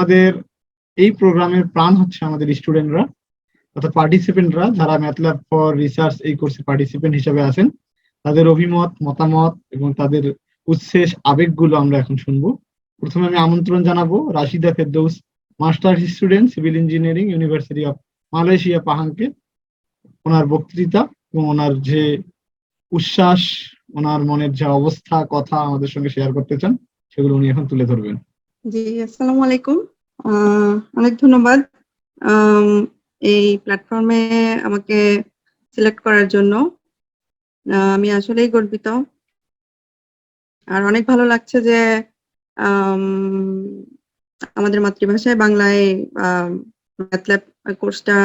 আমাদের এই প্রোগ্রামের প্রাণ হচ্ছে আমাদের স্টুডেন্টরা অর্থাৎ পার্টিসিপেন্টরা, যারা ম্যাথল্যাব ফর রিসার্চ এই কোর্সে পার্টিসিপেন্ট হিসেবে আছেন। তাদের অভিমত, মতামত এবং তাদের উচ্ছ্বাস আবেগগুলো আমরা এখন শুনবো। প্রথমে আমি আমন্ত্রণ জানাবো Rashida Ferdous, masters student, civil engineering, university of Malaysia পাহাংকে। ওনার বক্তৃতা এবং ওনার যে উচ্ছ্বাস, ওনার মনের যে অবস্থা, কথা আমাদের সঙ্গে শেয়ার করতে চান, সেগুলো উনি এখন তুলে ধরবেন। জি, আসসালামু আলাইকুম। অনেক ধন্যবাদ এই প্ল্যাটফর্মে আমাকে সিলেক্ট করার জন্য। আমি আসলেই গর্বিত, আর অনেক ভালো লাগছে যে আমাদের মাতৃভাষায় বাংলায় ম্যাথল্যাব কোর্সটা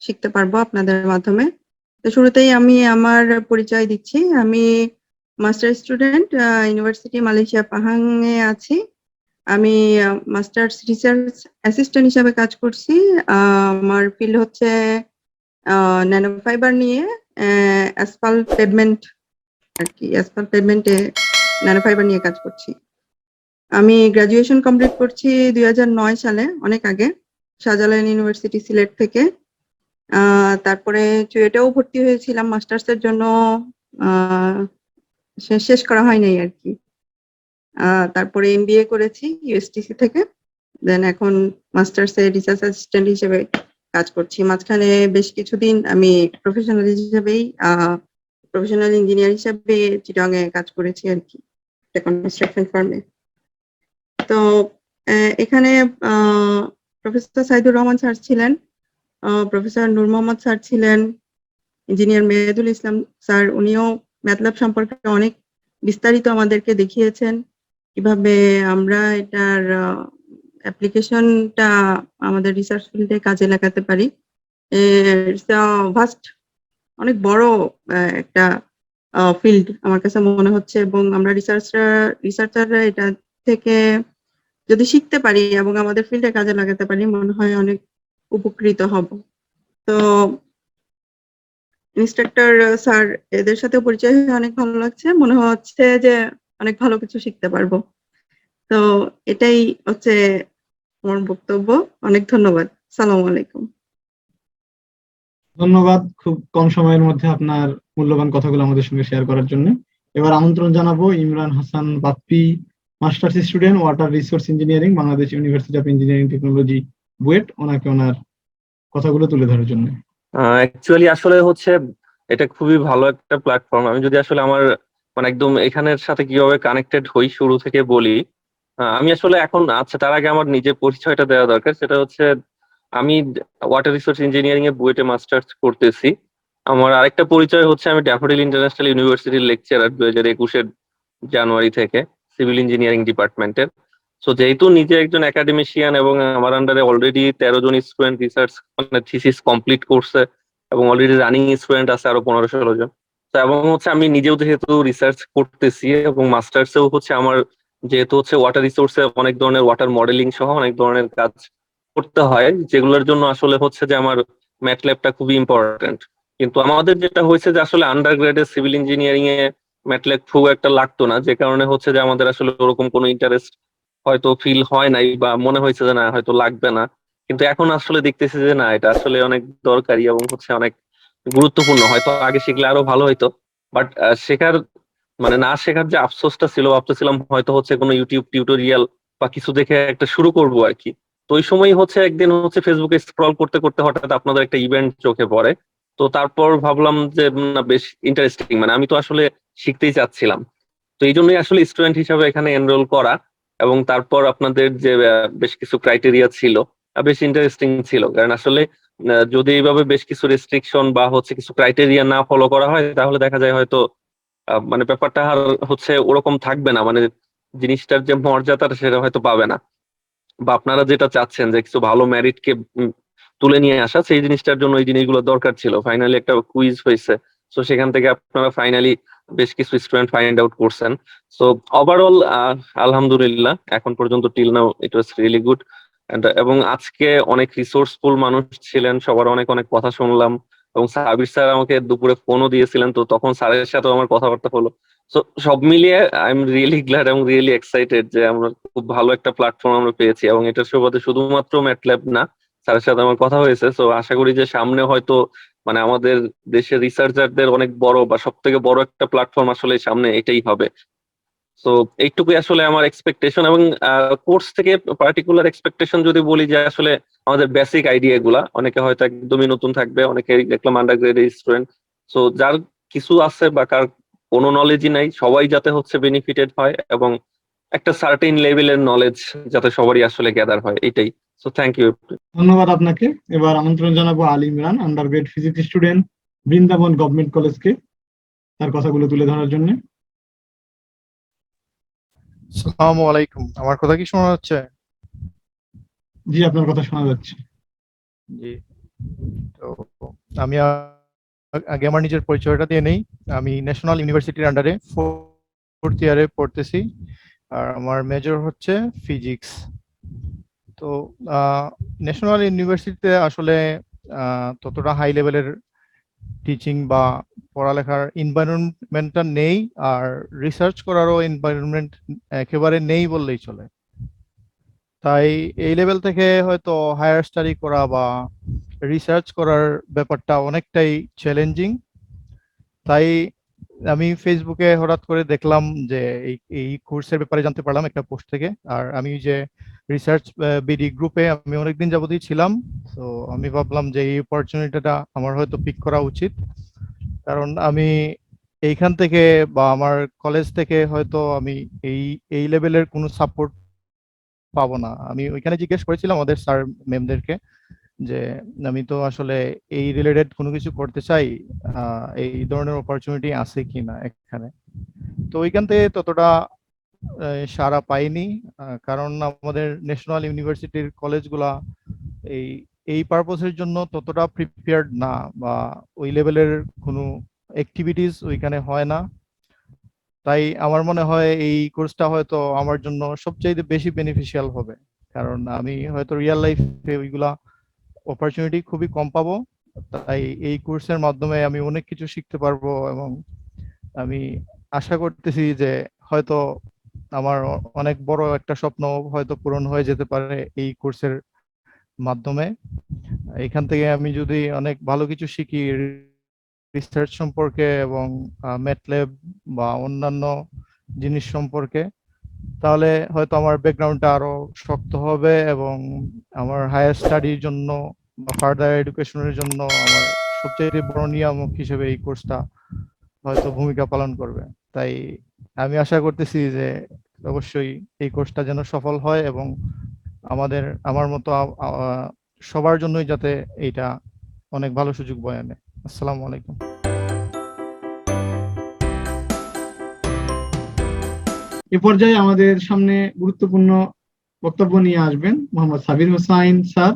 শিখতে পারবো আপনাদের মাধ্যমে। তো শুরুতেই আমি আমার পরিচয় দিচ্ছি। আমি মাস্টার স্টুডেন্ট, ইউনিভার্সিটি মালয়েশিয়া পাহাংয়ে আছি। আমি মাস্টার্স রিসার্চ অ্যাসিস্ট্যান্ট হিসাবে কাজ করছি। আমার ফিল্ড হচ্ছে ন্যানো ফাইবার নিয়ে, অ্যাসফাল্ট পেভমেন্ট আর কি, অ্যাসফাল্ট পেভমেন্টে ন্যানো ফাইবার নিয়ে কাজ করছি। আমি গ্রাজুয়েশন কমপ্লিট করছি 2009 সালে, অনেক আগে, শাহজালাল ইউনিভার্সিটি সিলেট থেকে। তারপরে চুয়েটেও ভর্তি হয়েছিলাম মাস্টার্সের জন্য, শেষ করা হয় নাই আর কি। তারপরে MBA করেছি USTC থেকে, দেন এখন মাস্টার্সে রিসার্চ অ্যাসিস্ট্যান্ট হিসেবে কাজ করছি। মাঝখানে বেশ কিছুদিন আমি প্রফেশনাল হিসেবেই প্রফেশনাল ইঞ্জিনিয়ার হিসেবে চিটাগং এ কাজ করেছি আর কি, একটা কনস্ট্রাকশন ফার্মে। তো এখানে প্রফেসর সাইদুর রহমান স্যার ছিলেন, প্রফেসর নূর মোহাম্মদ স্যার ছিলেন, ইঞ্জিনিয়ার মেহেদুল ইসলাম স্যার, উনিও ম্যাথল্যাব সম্পর্কে অনেক বিস্তারিত আমাদেরকে দেখিয়েছেন কিভাবে আমরা এটার অ্যাপ্লিকেশনটা আমাদের রিসার্চ ফিল্ডে কাজে লাগাতে পারি। ভাস্ট, অনেক বড় একটা ফিল্ড আমার কাছে মনে হচ্ছে, এবং আমরা রিসার্চাররা এটা থেকে যদি শিখতে পারি এবং আমাদের ফিল্ডে কাজে লাগাতে পারি, মনে হয় অনেক উপকৃত হব। তো ইনস্ট্রাক্টর স্যার, এদের সাথে পরিচয় হয়ে অনেক ভালো লাগছে, মনে হচ্ছে যে অনেক ভালো কিছু শিখতে পারবো। তো এটাই হচ্ছে আমার বক্তব্য। অনেক ধন্যবাদ। আসসালামু আলাইকুম। ধন্যবাদ খুব কম সময়ের মধ্যে আপনার মূল্যবান কথাগুলো আমাদের সঙ্গে শেয়ার করার জন্য। এবার আমন্ত্রণ জানাবো Imran Hasan Bappi, masters student, water resource engineering, Bangladesh university of engineering technology, BUET, ওনাকে ওনার কথাগুলো তুলে ধরার জন্য। অ্যাকচুয়ালি আসলে হচ্ছে এটা খুবই ভালো একটা প্ল্যাটফর্ম। আমি যদি আসলে আমার মানে একদম এখানের সাথে কিভাবে কানেক্টেড হই শুরু থেকে বলি, আমি আসলে এখন, আচ্ছা তার আগে আমার নিজের পরিচয়টা দেওয়া দরকার। সেটা হচ্ছে আমি ওয়াটার রিসোর্স ইঞ্জিনিয়ারিং এ বুয়েটে মাস্টার্স করতেছি। আমার আরেকটা পরিচয় হচ্ছে আমি ড্যাফোডিল ইন্টারন্যাশনাল ইউনিভার্সিটির লেকচারার 2021 জানুয়ারি থেকে, সিভিল ইঞ্জিনিয়ারিং ডিপার্টমেন্টের। সো যেহেতু নিজে একজন একাডেমিশিয়ান এবং আমার আন্ডারে অলরেডি 13 জন স্টুডেন্ট রিসার্চ মানে থিসিস কমপ্লিট করছে এবং অলরেডি রানিং স্টুডেন্ট আছে আরো 15-16 জন। তো এবং হচ্ছে আমি নিজেও যেহেতু রিসার্চ করতেছি এবং মাস্টার্সেও হচ্ছে আমার যেহেতু হচ্ছে ওয়াটার রিসোর্সে অনেক ধরনের ওয়াটার মডেলিং সহ অনেক ধরনের কাজ করতে হয়, যেগুলোর জন্য আসলে হচ্ছে যে আমার ম্যাটল্যাবটা খুবই ইম্পর্টেন্ট। কিন্তু আমাদের যেটা হয়েছে যে আসলে আন্ডার গ্রেডে সিভিল ইঞ্জিনিয়ারিং এ ম্যাটল্যাব খুব একটা লাগতো না, যে কারণে হচ্ছে যে আমাদের আসলে ওরকম কোনো ইন্টারেস্ট হয়তো ফিল হয় নাই বা মনে হয়েছে যে না হয়তো লাগবে না। কিন্তু এখন আসলে দেখতেছি যে না, এটা আসলে অনেক দরকারি এবং হচ্ছে অনেক গুরুত্বপূর্ণ। হয়তো আগে শিখলে আরো ভালো হইতো, বাট শেখার মানে না শেখার যে আফসোসটা ছিল, ভাবতেছিলাম হয়তো হচ্ছে কোনো ইউটিউব টিউটোরিয়াল বা কিছু দেখে একটা শুরু করব আর কি। তো ওই সময় হচ্ছে একদিন হচ্ছে ফেসবুকে স্ক্রল করতে করতে হঠাৎ আপনাদের একটা ইভেন্ট চোখে পড়ে। তো তারপর ভাবলাম যে না, বেশ ইন্টারেস্টিং, মানে আমি তো আসলে শিখতেই চাচ্ছিলাম। তো এই জন্যই আসলে স্টুডেন্ট হিসাবে এখানে এনরোল করা। এবং তারপর আপনাদের যে বেশ কিছু ক্রাইটেরিয়া ছিল, বেশ ইন্টারেস্টিং ছিল। কারণ আসলে যদি এইভাবে বেশ কিছু রেস্ট্রিকশন বা হচ্ছে কিছু ক্রাইটেরিয়া না ফলো করা হয়, তাহলে দেখা যায় হয়তো মানে ব্যাপারটা আর হচ্ছে ওরকম থাকবে না, মানে জিনিসটার যে মর্যাদাটা সেটা হয়তো পাবে না। বা আপনারা যেটা চাচ্ছেন যে কিছু ভালো মেরিট কে তুলে নিয়ে আসা, সেই জিনিসটার জন্য এই জিনিসগুলো দরকার ছিল। ফাইনালি একটা কুইজ হয়েছে, তো সেখান থেকে আপনারা ফাইনালি বেশ কিছু স্টুডেন্ট ফাইন্ড আউট করছেন। সো ওভারঅল আলহামদুলিল্লাহ, এখন পর্যন্ত till now it was really good. এবং আজকে অনেক রিসোর্সফুল মানুষ ছিলেন, সবার অনেক অনেক কথা শুনলাম। এবং সাবির স্যার আমাকে দুপুরে ফোনও দিয়েছিলেন, তো তখন স্যারের সাথেও আমার কথাবার্তা হলো। তো সব মিলিয়ে আই এম রিয়েলি গ্ল্যাড এবং রিয়েলি এক্সাইটেড যে আমরা খুব ভালো একটা প্ল্যাটফর্ম আমরা পেয়েছি। এবং এটার সুবাদে শুধুমাত্র ম্যাটল্যাব না, স্যারের সাথে আমার কথা হয়েছে। তো আশা করি যে সামনে হয়তো মানে আমাদের দেশের রিসার্চারদের অনেক বড় বা সব থেকে বড় একটা প্ল্যাটফর্ম আসলে সামনে এটাই হবে। তো এইটুকুই আসলে আমার এক্সপেকটেশন। এবং কোর্স থেকে পার্টিকুলার এক্সপেকটেশন যদি বলি, যে আসলে আমাদের বেসিক আইডিয়া গুলা, অনেকে হয়তো একদমই নতুন থাকবে, অনেকে দেখলাম আন্ডার গ্রেডের স্টুডেন্ট। সো যার কিছু আছে বা কার কোনো নলেজই নাই, সবাই যাতে হচ্ছে বেনিফিটেড হয় এবং একটা সার্টেন লেভেলের নলেজ যাতে সবারই আসলে গ্যাদার হয়, এটাই। So thank you. ধন্যবাদ আপনাকে। এবার আমন্ত্রণ জানাবো Ali Imran, undergrad physics student, Brindaban government কলেজকে, তার কথাগুলো তুলে ধরার জন্য। আসসালামু আলাইকুম, আমার কথা কি শোনা যাচ্ছে? জি, আপনার কথা শোনা যাচ্ছে। জি, তো আমি আগে আমার নিজের পরিচয়টা দিয়ে নেই। আমি ন্যাশনাল ইউনিভার্সিটির আন্ডারে 4th ইয়ারে পড়তেছি, আর আমার মেজর হচ্ছে ফিজিক্স। তো ন্যাশনাল ইউনিভার্সিটিতে আসলে ততটা হাই লেভেলের টিচিং বা পড়ালেখার এনভায়রনমেন্টটা নেই, আর রিসার্চ করারও এনভায়রনমেন্ট একেবারে নেই বললেই চলে। তাই এই লেভেল থেকে হয়তো হায়ার স্টাডি করা বা রিসার্চ করার ব্যাপারটা অনেকটাই চ্যালেঞ্জিং। তাই আমি ফেসবুকে হঠাৎ করে দেখলাম যে এই কোর্সের ব্যাপারে জানতে পারলাম একটা পোস্ট থেকে। আর আমি যে রিসার্চ বিডি গ্রুপে আমি অনেকদিন যাবতই ছিলাম, তো আমি ভাবলাম যে এই অপরচুনিটিটা আমার হয়তো পিক করা উচিত। কারণ আমি এইখান থেকে বা আমার কলেজ থেকে হয়তো আমি এই এই লেভেলের কোনো সাপোর্ট পাবো না। আমি ওইখানে জিজ্ঞেস করেছিলাম আমাদের স্যার ম্যামদেরকে যে আমি তো আসলে এই রিলেটেড কোনো কিছু করতে চাই, এই ধরনের অপরচুনিটি আছে কিনা এখানে। তো ওইখান থেকে ততটা সাড়া পাইনি, কারণ আমাদের ন্যাশনাল ইউনিভার্সিটির কলেজগুলা এই এই পারপোজের জন্য ততটা প্রিপেয়ার্ড না, বা ওই লেভেলের কোনো অ্যাক্টিভিটিস ওইখানে হয় না। তাই আমার মনে হয় এই কোর্সটা হয়তো আমার জন্য সবচেয়ে বেশি বেনিফিশিয়াল হবে, কারণ আমি হয়তো রিয়েল লাইফে ওইগুলা অপরচুনিটি খুবই কম পাবো। তাই এই কোর্সের মাধ্যমে আমি অনেক কিছু শিখতে পারবো, এবং আমি আশা করতেছি যে হয়তো আমার অনেক বড় একটা স্বপ্ন হয়তো পূরণ হয়ে যেতে পারে এই কোর্সের মাধ্যমে। এখান থেকে আমি যদি অনেক ভালো কিছু শিখি রিসার্চ সম্পর্কে এবং ম্যাটল্যাব বা অন্যান্য জিনিস সম্পর্কে, তাহলে হয়তো আমার ব্যাকগ্রাউন্ডটা আরো শক্ত হবে, এবং আমার হায়ার স্টাডির জন্য বা ফার্দার এডুকেশনের জন্য আমার সবচেয়ে বড় নিয়ামক হিসেবে এই কোর্সটা হয়তো ভূমিকা পালন করবে। তাই আমি আশা করতেছি যে অবশ্যই এই কোর্সটা যেন সফল হয়, এবং আমার মতো সবার জন্যই যাতে এইটা অনেক ভালো সুযোগ বয়ে আনে। আসসালামু আলাইকুম। এ পর্যায়ে আমাদের সামনে গুরুত্বপূর্ণ বক্তব্য নিয়ে আসবেন মোহাম্মদ সাবির হোসাইন স্যার,